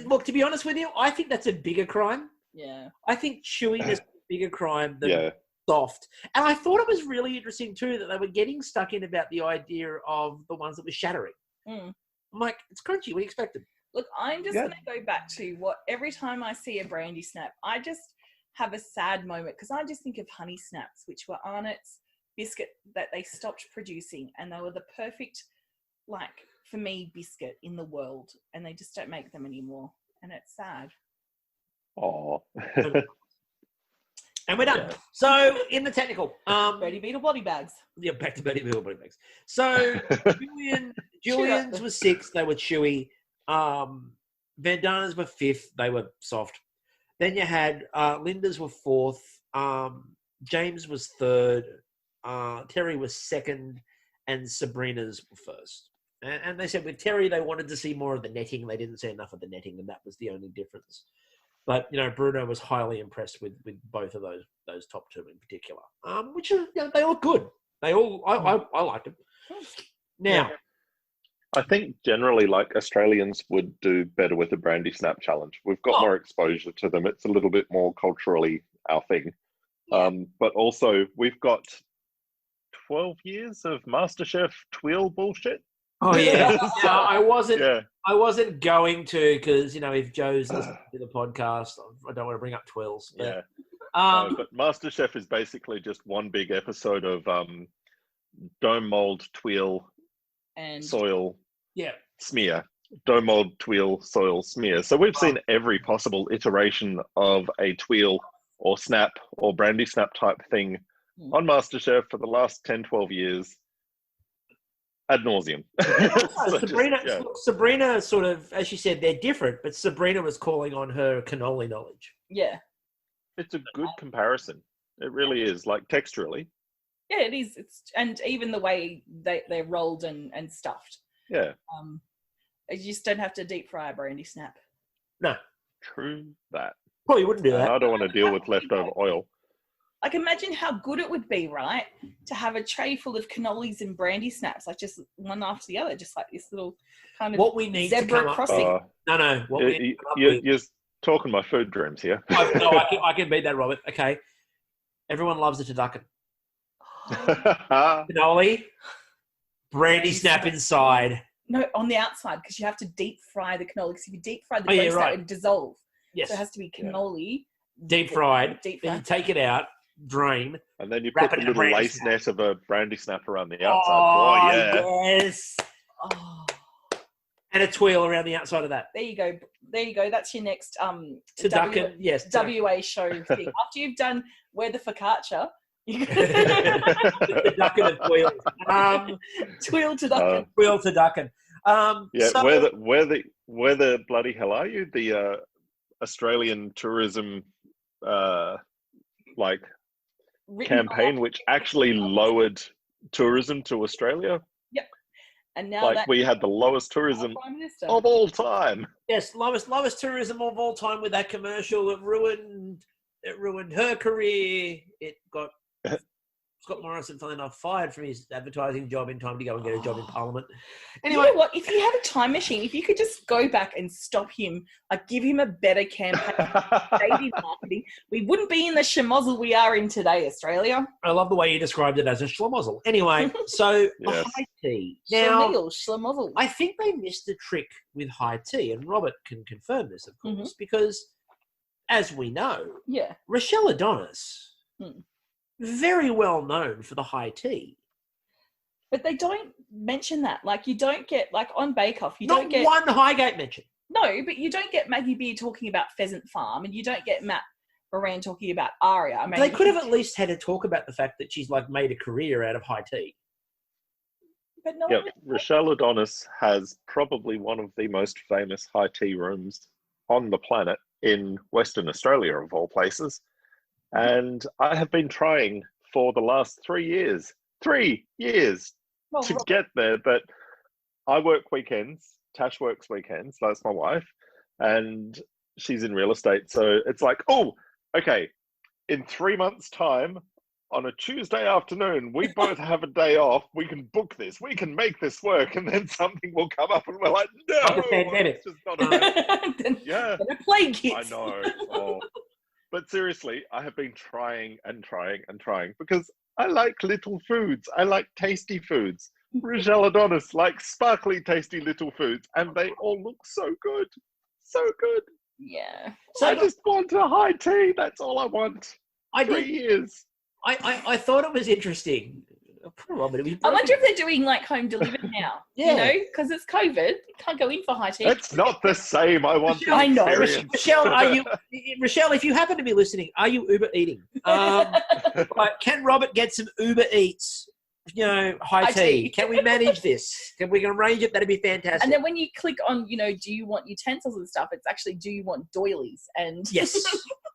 Look, to be honest with you, I think that's a bigger crime. Yeah. I think chewiness is a bigger crime than soft. And I thought it was really interesting too that they were getting stuck in about the idea of the ones that were shattering. I'm like, it's crunchy. What do you expected? Look, I'm just going to go back to every time I see a brandy snap, I just have a sad moment because I just think of honey snaps, which were Arnott's biscuit that they stopped producing, and they were the perfect, like, for me, biscuit in the world, and they just don't make them anymore, and it's sad. Oh. And we're done. Yeah. So, in the technical. Bertie Beetle body bags. Yeah, back to Bertie Beetle body bags. So, Julian's was 6. They were chewy. Vandana's were 5th. They were soft. Then you had Linda's were 4th. James was 3rd. Terry was 2nd. And Sabrina's were 1st. And they said with Terry, they wanted to see more of the netting. They didn't see enough of the netting, and that was the only difference. But, Bruno was highly impressed with both of those top 2 in particular, which they all good. They all, I liked them. Now, I think generally, like, Australians would do better with the Brandy Snap Challenge. We've got more exposure to them. It's a little bit more culturally our thing. But also, we've got 12 years of MasterChef tweel bullshit. Oh yeah, I wasn't going to because if Joe's listening to the podcast, I don't want to bring up twirls. But, but MasterChef is basically just one big episode of dome mold, tweel, and soil, smear. Dome mold, tweel, soil, smear. So we've seen every possible iteration of a tweel or snap or brandy snap type thing on MasterChef for the last 10, 12 years. Ad nauseum. Sabrina sort of, as she said, they're different, but Sabrina was calling on her cannoli knowledge. Yeah. It's a good comparison. It really is, like texturally. Yeah, it is. And even the way they're rolled and stuffed. Yeah. You just don't have to deep fry a brandy snap. No. True that. Well, you wouldn't do that. I don't want to deal with leftover oil. Like, imagine how good it would be, right, to have a tray full of cannolis and brandy snaps, like just one after the other, just like this little kind of zebra crossing. You're talking my food dreams here. I can beat that, Robert. Okay. Everyone loves a turducken. Cannoli, brandy snap inside. No, on the outside, because you have to deep fry the cannoli. Because if you deep fry the brandy snap, it would dissolve. Yes. So it has to be cannoli. Deep fried. Then you take it out. Drain, and then you put the little lace net of a brandy snap around the outside. Yes. And a tweel around the outside of that. There you go. That's your next turducken. WA show thing. After you've done Where the Focaccia, you turducken and tweel. Tweel turducken. Tweel turducken. Where the bloody hell are you? The Australian tourism campaign which actually lowered tourism to Australia. Yep. And now we had the lowest tourism of all time. Yes, lowest tourism of all time with that commercial. It ruined her career. It got Scott Morrison, funnily enough, fired from his advertising job in time to go and get a job in Parliament. Anyway, you know what? If you had a time machine, if you could just go back and stop him, like give him a better campaign, daily marketing, we wouldn't be in the schmozzle we are in today, Australia. I love the way you described it as a schmozzle. Anyway, so high tea. Now, schmozzle. I think they missed the trick with high tea, and Robert can confirm this, of course, because as we know, Rochelle Adonis, very well known for the high tea. But they don't mention that. Like, you don't get, like, on Bake Off, you Not don't get... one Highgate mention. No, but you don't get Maggie Beer talking about Pheasant Farm, and you don't get Matt Moran talking about Aria. I mean, they could have at least had to talk about the fact that she's, like, made a career out of high tea. But no Rochelle Adonis has probably one of the most famous high tea rooms on the planet in Western Australia, of all places. And I have been trying for the last 3 years to get there, but I work weekends. Tash works weekends. That's my wife, and she's in real estate. So it's like, oh, okay, in 3 months' time, on a Tuesday afternoon, we both have a day off. We can book this. We can make this work, and then something will come up, and we're like, no, it's just not happening. Yeah, a plague hits. I know. Oh. But seriously, I have been trying and trying and trying because I like little foods. I like tasty foods. Rochelle Adonis likes sparkly, tasty little foods, and they all look so good. So good. Yeah. So I just want a high tea. That's all I want. 3 years. I thought it was interesting. I wonder if they're doing like home delivered now. You know, because it's COVID. You can't go in for high tea. It's not the same. I want the I know. Rochelle, if you happen to be listening, are you Uber eating? Can Robert get some Uber Eats? High tea. Can we manage this? Can we arrange it? That'd be fantastic. And then when you click on, do you want utensils and stuff? It's actually, do you want doilies? And yes,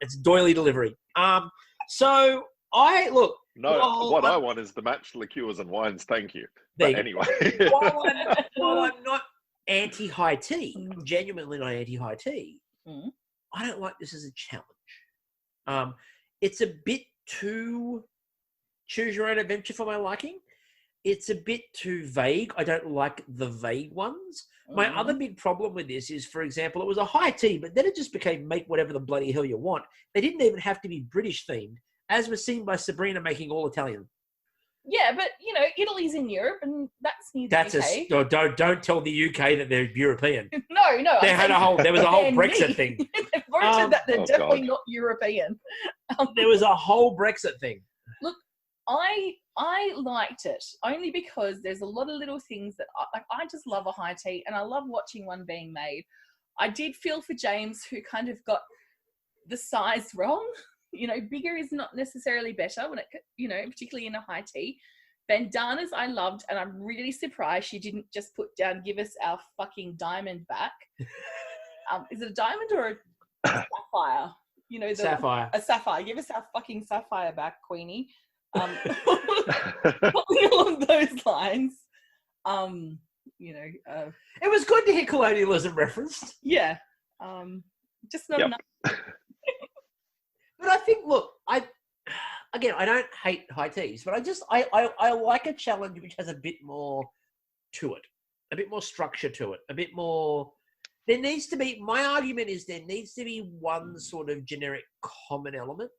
it's doily delivery. So I look. No, what I want is the matched liqueurs and wines. Thank you. But anyway, while I'm not anti-high tea, I'm genuinely not anti-high tea. I don't like this as a challenge. It's a bit too choose your own adventure for my liking. It's a bit too vague. I don't like the vague ones. My other big problem with this is, for example, it was a high tea, but then it just became make whatever the bloody hell you want. They didn't even have to be British themed, as was seen by Sabrina making all Italian. Yeah, but Italy's in Europe, and that's near the UK. Don't tell the UK that they're European. No. There was a whole Brexit thing. They've already said that they're definitely not European. There was a whole Brexit thing. Look, I liked it only because there's a lot of little things that I just love a high tea, and I love watching one being made. I did feel for James, who kind of got the size wrong. Bigger is not necessarily better when it, particularly in a high tea. Bandanas I loved, and I'm really surprised she didn't just put down, give us our fucking diamond back. Is it a diamond or a sapphire? Sapphire. A sapphire. Give us our fucking sapphire back, Queenie. Something along those lines. It was good to hear colonialism referenced. Yeah. Just not enough. But I think, look, I don't hate high teas, but I like a challenge which has a bit more to it, a bit more structure to it, a bit more. My argument is there needs to be one sort of generic common element.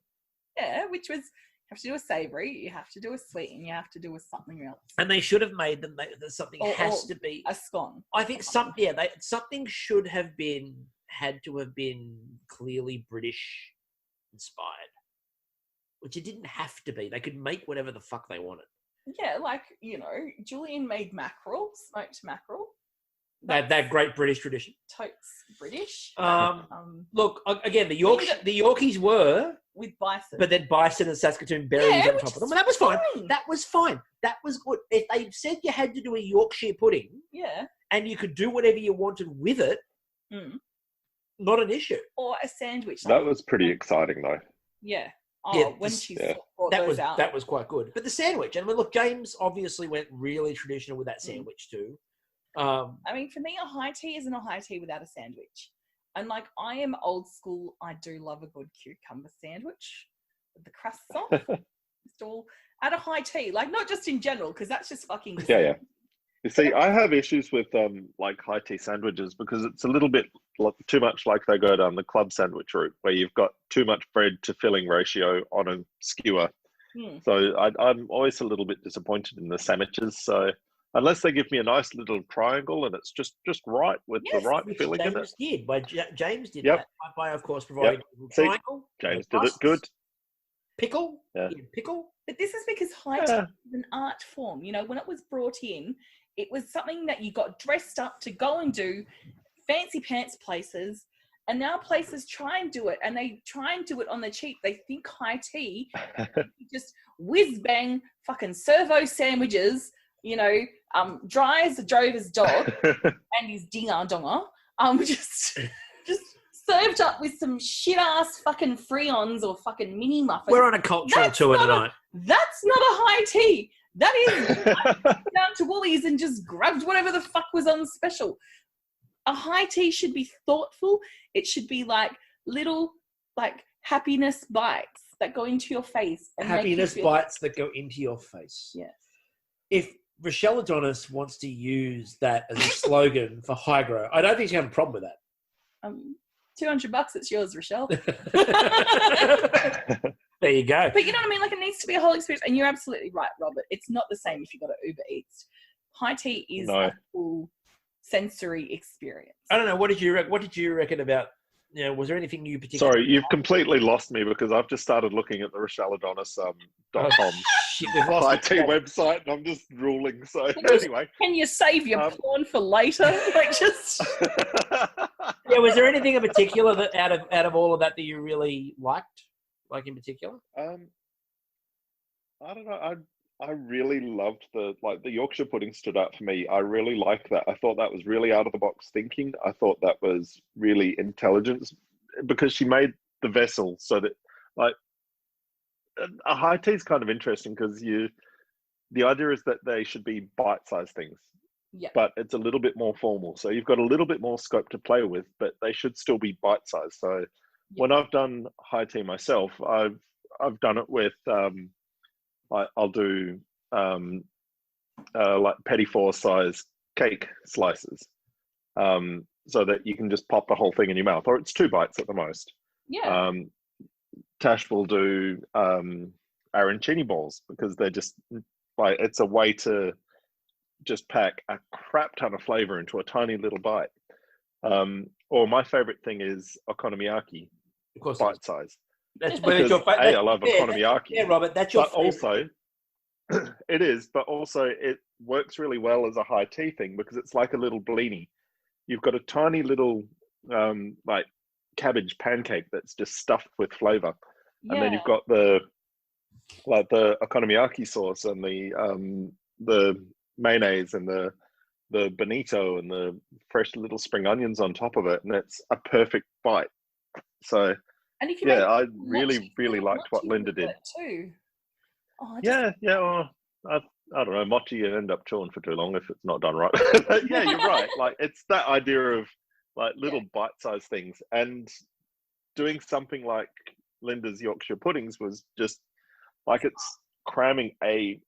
Yeah, which was, you have to do a savoury, you have to do a sweet, and you have to do a something else. And they should have made them that something has to be a scone. I think something should have had to have been clearly British inspired, which it didn't have to be. They could make whatever the fuck they wanted. Yeah, Julian made mackerel, smoked mackerel. That great British tradition. Totes British. Look, again, the Yorkies were with bison, but then bison and Saskatoon berries on top of them. And that was fine. That was fine. That was good. If they said you had to do a Yorkshire pudding, and you could do whatever you wanted with it, not an issue. Or a sandwich. That was pretty exciting, though. Yeah. That was quite good. But the sandwich, and look, James obviously went really traditional with that sandwich too. For me, a high tea isn't a high tea without a sandwich. And I am old school. I do love a good cucumber sandwich with the crust off. at a high tea, like not just in general, because that's just fucking. Yeah. You see, I have issues with like high tea sandwiches because it's a little bit too much like they go down the club sandwich route, where you've got too much bread to filling ratio on a skewer. So I'm always a little bit disappointed in the sandwiches. So unless they give me a nice little triangle and it's just right with the right filling in it. James did that by, of course, providing a little triangle. James did it good. Pickle. Yeah. Pickle. But this is because high tea is an art form. You know, when it was brought in, it was something that you got dressed up to go and do fancy pants places. And now places try and do it, and they try and do it on the cheap. They think high tea, just whiz bang fucking servo sandwiches, you know, dry as a drover's dog and his dinger donger, just served up with some shit ass fucking frions or fucking mini muffins. We're on a cultural tour tonight. That's not a high tea. That is down to Woolies and just grabbed whatever the fuck was on special. A high tea should be thoughtful. It should be like little, like, happiness bites that go into your face. And happiness bites that go into your face. Yes. If Rochelle Adonis wants to use that as a slogan for Hygro, I don't think she'll have a problem with that. $200, it's yours, Rochelle. There you go. But you know what I mean? Like, it needs to be a whole experience. And you're absolutely right, Robert. It's not the same if you got an Uber Eats. High tea is a full sensory experience. I don't know. What did you reckon about, you know, was there anything you particularly... Sorry, you've completely lost me because I've just started looking at the RochelleAdonis.com high tea website and I'm just drooling. So anyway. Can you save your porn for later? Like, just... Yeah, was there anything in particular that out of all of that you really liked? Like, in particular? I don't know. I really loved the Yorkshire pudding stood out for me. I really liked that. I thought that was really out of the box thinking. I thought that was really intelligent because she made the vessel so that, like, a high tea is kind of interesting because the idea is that they should be bite-sized things. Yeah. But it's a little bit more formal. So you've got a little bit more scope to play with, but they should still be bite-sized. So when I've done high tea myself, I've done it with I'll do like petit four size cake slices, so that you can just pop the whole thing in your mouth, or it's 2 bites at the most. Yeah. Tash will do arancini balls because they're just like, it's a way to just pack a crap ton of flavor into a tiny little bite. Or my favorite thing is okonomiyaki, of course, bite size. That's because your favorite. I love okonomiyaki. Yeah, Robert, that's your favorite. Also, it is, but also it works really well as a high tea thing because it's like a little blini. You've got a tiny little like cabbage pancake that's just stuffed with flavor, and then you've got the okonomiyaki sauce and the mayonnaise and the bonito and the fresh little spring onions on top of it, and it's a perfect bite. So I really liked what Linda did too. Well, I don't know, mochi, you end up chewing for too long if it's not done right. But yeah, you're right. Like, it's that idea of like little bite-sized things, and doing something like Linda's Yorkshire puddings was just like, it's cramming a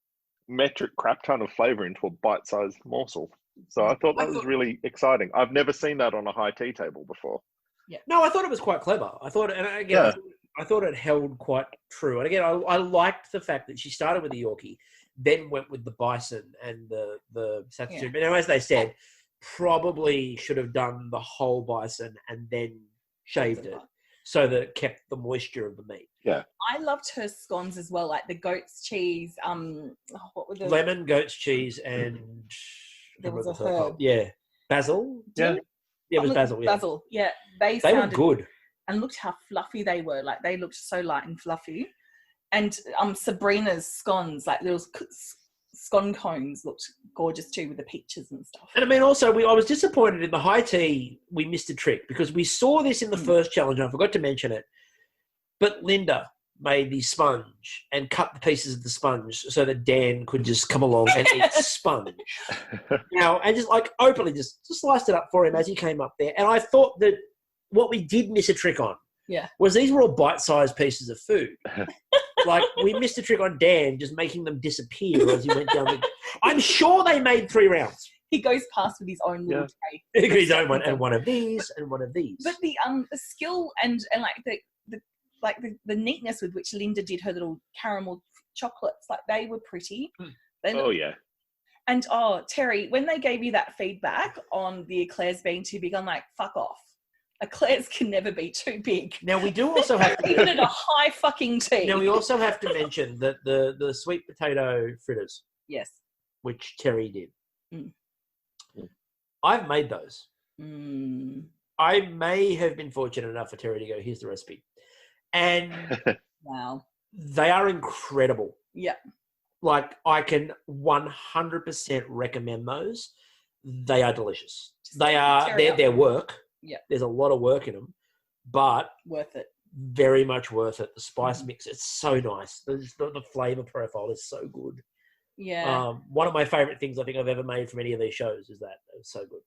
metric crap ton of flavor into a bite-sized morsel. So I thought that was really exciting. I've never seen that on a high tea table before. Yeah. No, I thought it was quite clever. I thought it held quite true. And again, I liked the fact that she started with the Yorkie, then went with the bison and the Satsuma. But as they said, probably should have done the whole bison and then shaved it so that it kept the moisture of the meat. Yeah. I loved her scones as well, like the goat's cheese. What were the lemon, goat's cheese, and there was a herb. Yeah. Basil. Yeah. Yeah, it was basil. Yeah. Basil. Yeah. They were good. And looked how fluffy they were. Like, they looked so light and fluffy. And Sabrina's scones, like little scone cones, looked gorgeous too with the peaches and stuff. And I mean, also, I was disappointed in the high tea. We missed a trick because we saw this in the first challenge. And I forgot to mention it. But Linda made the sponge and cut the pieces of the sponge so that Dan could just come along and eat sponge. And just like openly just sliced it up for him as he came up there. And I thought that what we did miss a trick on Yeah. was these were all bite-sized pieces of food. Like, we missed a trick on Dan, just making them disappear as he went down the... I'm sure they made 3 rounds. He goes past with his own little tray. His own one, and one of these, and one of these. But the skill and like the neatness with which Linda did her little caramel chocolates, like they were pretty. Oh yeah. And Terry, when they gave you that feedback on the eclairs being too big, I'm like, fuck off. Eclairs can never be too big. Now we do also have to even at a high fucking tea. Now we also have to mention that the sweet potato fritters. Yes. Which Terry did. Mm. I've made those. Mm. I may have been fortunate enough for Terry to go, here's the recipe. And wow. They are incredible. Yeah. Like, I can 100% recommend those. They are delicious. They're work. Yeah. There's a lot of work in them, but worth it. Very much worth it. The spice mix, it's so nice. The flavor profile is so good. Yeah. One of my favorite things I think I've ever made from any of these shows is that. It was so good.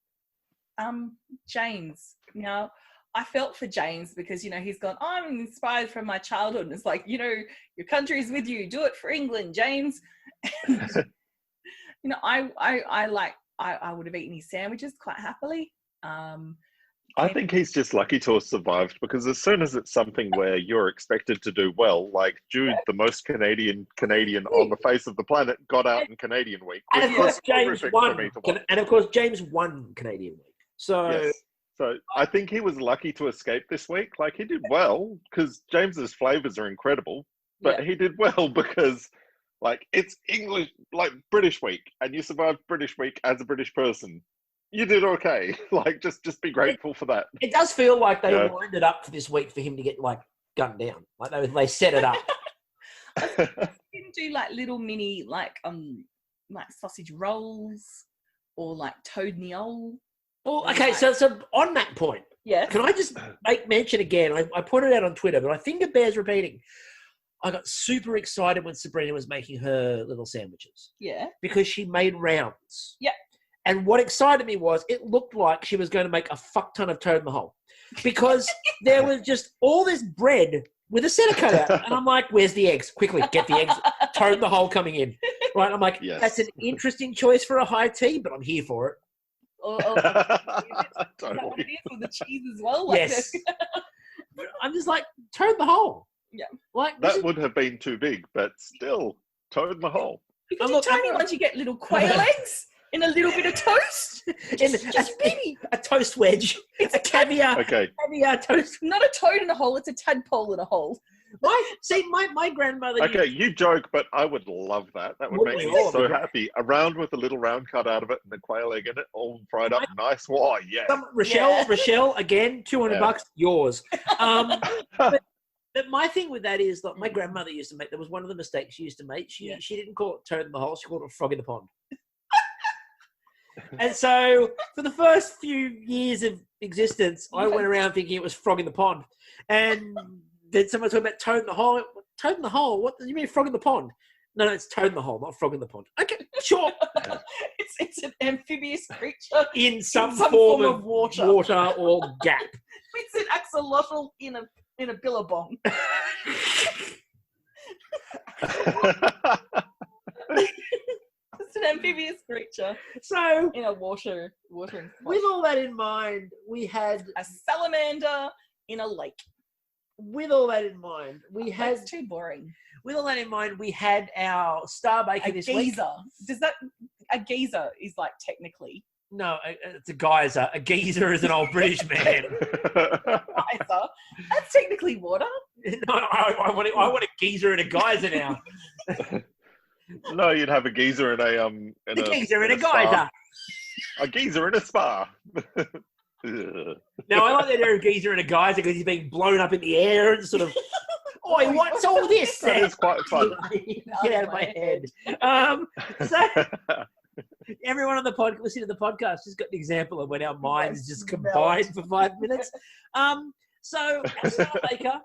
James. Now, I felt for James because, he's gone, I'm inspired from my childhood. And it's like, your country's with you. Do it for England, James. And, I would have eaten his sandwiches quite happily. I think he's just lucky to have survived, because as soon as it's something where you're expected to do well, like Jude, the most Canadian on the face of the planet, got out in Canadian week. And of course, James won. And of course, James won Canadian week. So, yes. So I think he was lucky to escape this week. Like, he did well because James's flavors are incredible, but he did well because, like, it's English, like British week, and you survived British week as a British person. You did okay. Like, just be grateful for that. It does feel like they lined it up for this week for him to get, like, gunned down. Like, they set it up. I didn't do, like, little mini, like sausage rolls or, like, toad niol. Well, okay, so on that point, can I just make mention again? I put it out on Twitter, but I think it bears repeating. I got super excited when Sabrina was making her little sandwiches. Yeah. Because she made rounds. Yeah. And what excited me was it looked like she was going to make a fuck ton of toad in the hole. Because there was just all this bread with a center cut out. And I'm like, where's the eggs? Quickly, get the eggs. Toad in the hole coming in. Right? I'm like, that's an interesting choice for a high tea, but I'm here for it. Totally. With the cheese as well. Yes. I'm just like, toad in the hole. Yeah. Like, that would have been too big, but still, toad in the hole. Because you're tiny ones, you get little quail eggs in a little bit of toast. Just baby. A toast wedge. It's a caviar. Okay. Caviar toast. Not a toad in a hole, it's a tadpole in a hole. My grandmother... Okay, you joke, but I would love that. That would make me so happy. A round with a little round cut out of it and the quail egg in it, all fried up nice. Why, Rochelle, again, $200, yours. But my thing with that is that my grandmother used to make, that was one of the mistakes she used to make. She didn't call it toad in the hole, she called it frog in the pond. And so for the first few years of existence, I went around thinking it was frog in the pond. And then someone talked about toad in the hole. Toad in the hole? What do you mean frog in the pond? No, it's toad in the hole, not frog in the pond. Okay, sure. It's an amphibious creature in some form of water or gap. It's an axolotl in a billabong. It's an amphibious creature. So in a water. With all that in mind, we had a salamander in a lake. With all that in mind, That's too boring. With all that in mind, we had our star baker this week. A geezer is like technically. No, it's a geyser. A geezer is an old British man. Geyser. That's technically water. No, I want a geezer and a geyser now. No, you'd have a geezer and a geezer and a geyser. A geezer and a spa. Now, I like that there a geezer and a geyser because he's being blown up in the air and sort of, oi, what's all this? That is quite fun. Get out of my head. So, everyone on the podcast, listening to the podcast, just got an example of when our minds just combined for 5 minutes. So, our star baker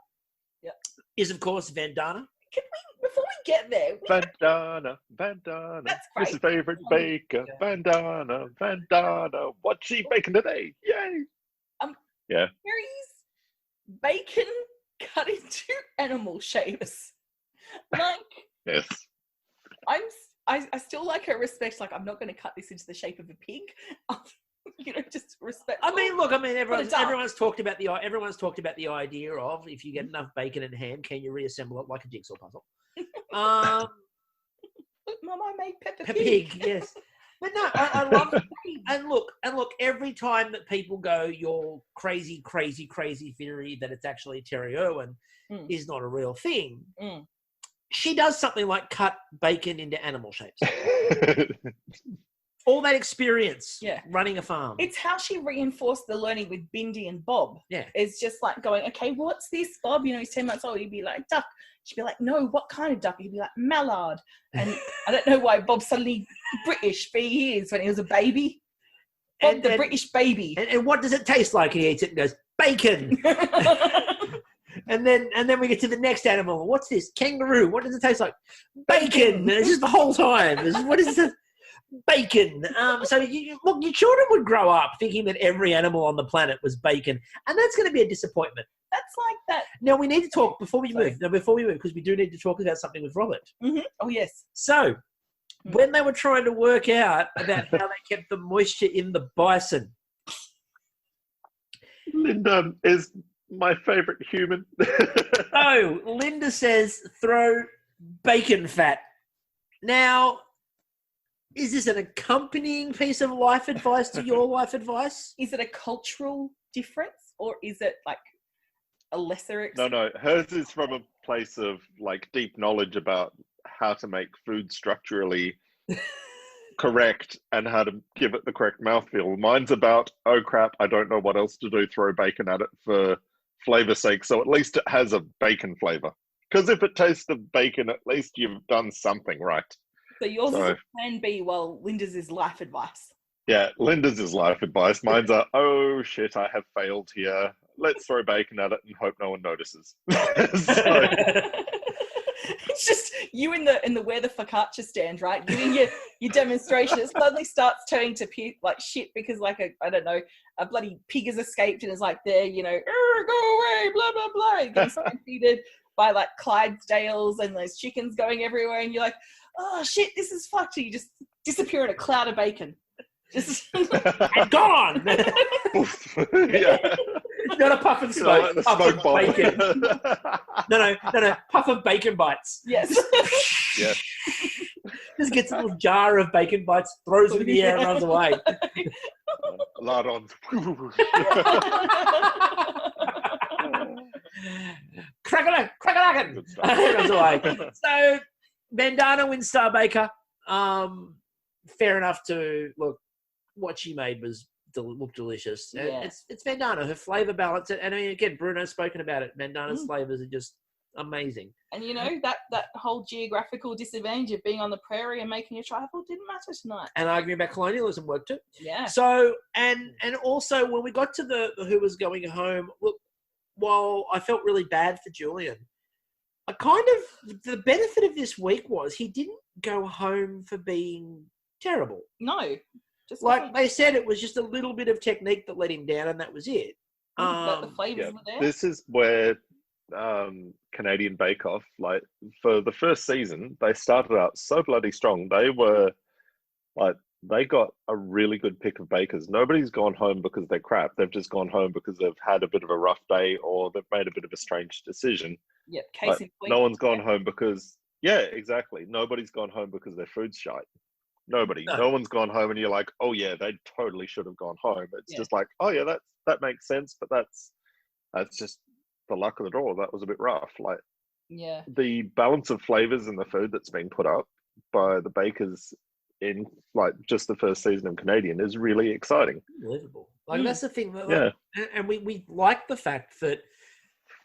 is, of course, Vandana. Can we, before we get there... Vandana. That's great. His favourite baker, Vandana. What's she baking today? Yay! Terry's bacon cut into animal shapes. Like, Yes. I still like her respect. Like, I'm not going to cut this into the shape of a pig. Just respect. I mean, look. I mean, everyone's talked about the idea of, if you get enough bacon and ham, can you reassemble it like a jigsaw puzzle? Mama, I made Peppa Pig. Yes. But no, I love it. And look, every time that people go, your crazy theory that it's actually Terry Irwin is not a real thing, she does something like cut bacon into animal shapes. All that experience running a farm. It's how she reinforced the learning with Bindi and Bob. Yeah. It's just like going, okay, what's this, Bob? He's 10 months old. He'd be like, duck. She'd be like, no, what kind of duck? He'd be like, mallard. And I don't know why Bob's suddenly British for years when he was a baby. Bob, the British baby. And what does it taste like? He eats it and goes, bacon. And then we get to the next animal. What's this? Kangaroo. What does it taste like? Bacon. And it's just the whole time. What is this? Bacon. So look, your children would grow up thinking that every animal on the planet was bacon, and that's going to be a disappointment. That's like that. Now we need to talk before we move, because we do need to talk about something with Robert. Mm-hmm. Oh yes. So when they were trying to work out about how they kept the moisture in the bison, Linda is my favorite human. Oh, Linda says throw bacon fat. Now, is this an accompanying piece of life advice to your life advice? Is it a cultural difference, or is it like a lesser experience? No. Hers is from a place of like deep knowledge about how to make food structurally correct and how to give it the correct mouthfeel. Mine's about, oh crap, I don't know what else to do, throw bacon at it for flavor's sake. So at least it has a bacon flavor. Because if it tastes of bacon, at least you've done something right. So yours is a plan B, while Linda's is life advice. Yeah, Linda's is life advice. Mine's are, oh shit, I have failed here. Let's throw bacon at it and hope no one notices. It's just you in the where the focaccia stand, right? Doing your demonstration. It suddenly starts turning to like shit because like a bloody pig has escaped and is like there, go away, blah blah blah. Getting stampeded by like Clydesdales and those chickens going everywhere, and you're like, oh shit, this is fucked. And you just disappear in a cloud of bacon. Just and gone. Yeah. Not a puff and smoke. Like puff of bomb. bacon. No. Puff of bacon bites. Yes. Yeah. Just gets a little jar of bacon bites, throws it in the air, and runs away. Lardons. Crack-a-lack. Runs away. So, Bandana wins Star Baker. Fair enough to look. What she made looked delicious. Yeah. It's Bandana. Her flavor balance. And I mean, again, Bruno's spoken about it. Bandana's flavors are just amazing. And that whole geographical disadvantage of being on the prairie and making a trifle didn't matter tonight. And arguing about colonialism worked too. Yeah. So and also when we got to the who was going home, look, while I felt really bad for Julian, the benefit of this week was he didn't go home for being terrible. No. Just like they said, it was just a little bit of technique that let him down, and that was it. The flavors were there. This is where Canadian Bake Off, like for the first season, they started out so bloody strong. They were like, they got a really good pick of bakers. Nobody's gone home because they're crap. They've just gone home because they've had a bit of a rough day or they've made a bit of a strange decision. Yeah, case in point. No one's gone home because, yeah, exactly. Nobody's gone home because their food's shite. Nobody. No one's gone home and you're like, oh yeah, they totally should have gone home. It's just like, oh yeah, that makes sense, but that's just the luck of the draw. That was a bit rough. Like, yeah, the balance of flavors in the food that's being put up by the bakers in like just the first season of Canadian is really exciting. Unbelievable. Like that's the thing. That, and we like the fact that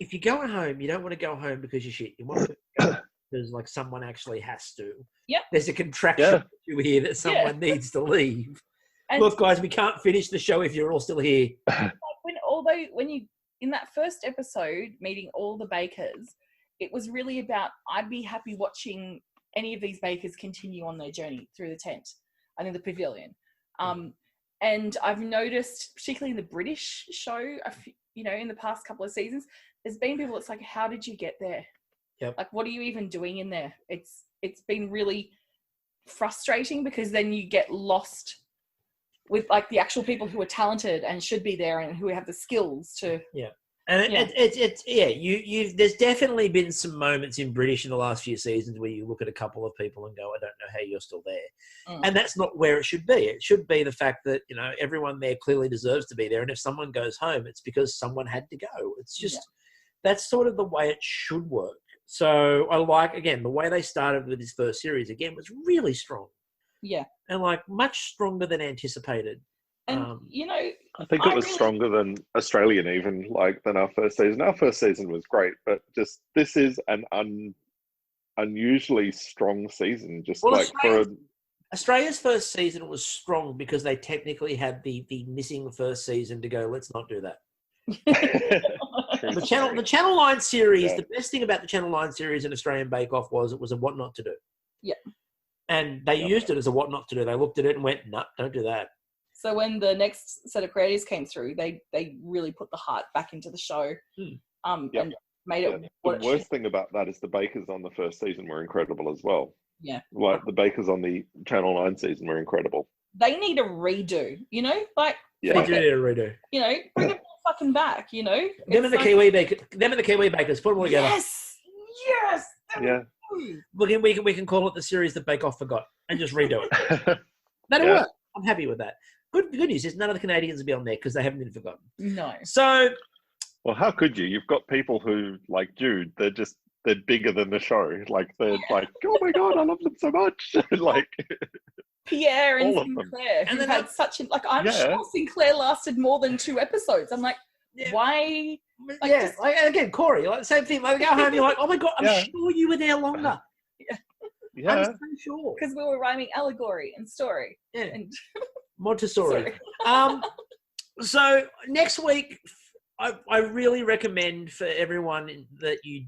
if you're going home, you don't want to go home because you're shit. You want to go because like someone actually has to. Yep. There's a contraction to here that someone needs to leave. And look, guys, we can't finish the show if you're all still here. When you in that first episode meeting all the bakers, it was really about I'd be happy watching any of these bakers continue on their journey through the tent and in the pavilion. And I've noticed, particularly in the British show, you know, in the past couple of seasons, there's been people that's like, how did you get there? Yep. Like, what are you even doing in there? It's been really frustrating because then you get lost with like the actual people who are talented and should be there and who have the skills to. Yeah. And there's definitely been some moments in British in the last few seasons where you look at a couple of people and go, I don't know how you're still there. And that's not where it should be. It should be the fact that, you know, everyone there clearly deserves to be there. And if someone goes home, it's because someone had to go. It's just, that's sort of the way it should work. So I like, again, the way they started with this first series, again, was really strong. Yeah. And like much stronger than anticipated. And, you know, I think it was stronger than Australian even, like, than our first season. Our first season was great, but just this is an unusually strong season. Just well, like Australia's first season was strong because they technically had the missing first season to go, let's not do that. The Channel 9 series, the best thing about the Channel 9 series in Australian Bake Off was it was a what not to do. Yeah. And they used it as a what not to do. They looked at it and went, no, don't do that. So when the next set of creators came through, they really put the heart back into the show and made it. The worst thing about that is the bakers on the first season were incredible as well. Yeah. Like the bakers on the Channel 9 season were incredible. They need a redo, you know? Like, they do need a redo. You know, bring it fucking back, you know? Them and the Kiwi bakers, put them all together. Yes! Yeah. We can call it the series that Bake Off forgot and just redo it. That'll work. I'm happy with that. Good news is none of the Canadians will be on there because they haven't been forgotten. No. So, well, how could you? You've got people who, like Jude, they're bigger than the show. Like they're like, oh my god, I love them so much. Like Pierre and Sinclair, who had such an I'm sure Sinclair lasted more than 2 episodes. I'm like, why? Like, again, Corey, like the same thing. Like, go home, you're like, oh my god, I'm sure you were there longer. Yeah. I'm so sure. Because we were rhyming allegory and story. Yeah. And Montessori. So next week, I really recommend for everyone that you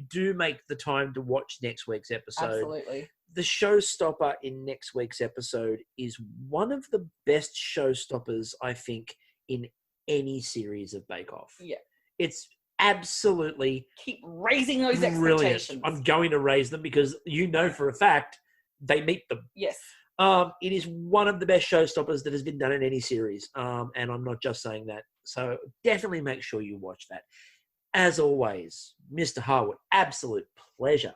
do make the time to watch next week's episode. Absolutely. The showstopper in next week's episode is one of the best showstoppers, I think, in any series of Bake Off. Yeah. It's absolutely keep raising those brilliant. Expectations. I'm going to raise them because you know for a fact they meet them. Yes. It is one of the best showstoppers that has been done in any series. And I'm not just saying that. So definitely make sure you watch that. As always, Mr. Harwood, absolute pleasure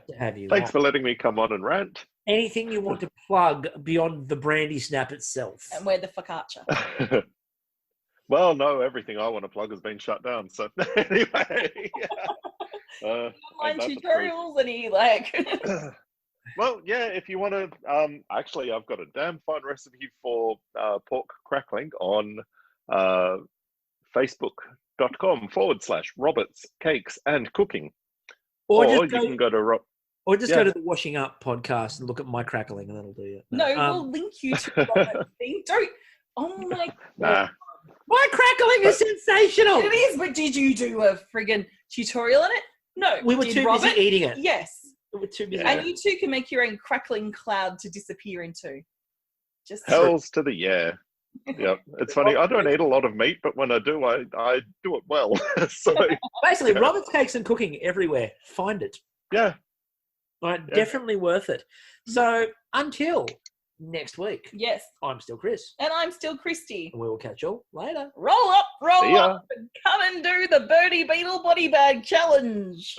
to have you. Thanks for letting me come on and rant. Anything you want to plug beyond the Brandy snap itself? And where the focaccia? Well, no, everything I want to plug has been shut down. So anyway. Online tutorials and he like... Well, yeah, if you want to, actually, I've got a damn fine recipe for pork crackling on facebook.com/Roberts Cakes and Cooking. Or you can go to go to the Washing Up podcast and look at my crackling, and that'll do you. No, we'll link you to that thing. Don't. Oh my god. My crackling is sensational. It is, but did you do a friggin' tutorial on it? No. We were too busy eating it. Yes. We're too busy. And you too can make your own crackling cloud to disappear into. Just hells to the yeah. Yeah, it's funny. I don't eat a lot of meat, but when I do, I do it well. So basically, Robert's Cakes and Cooking everywhere. Find it. Yeah. Right, definitely worth it. So until next week. Yes. I'm still Chris. And I'm still Kristie. And we will catch you all later. Roll up, and come and do the Birdie Beetle Body Bag Challenge.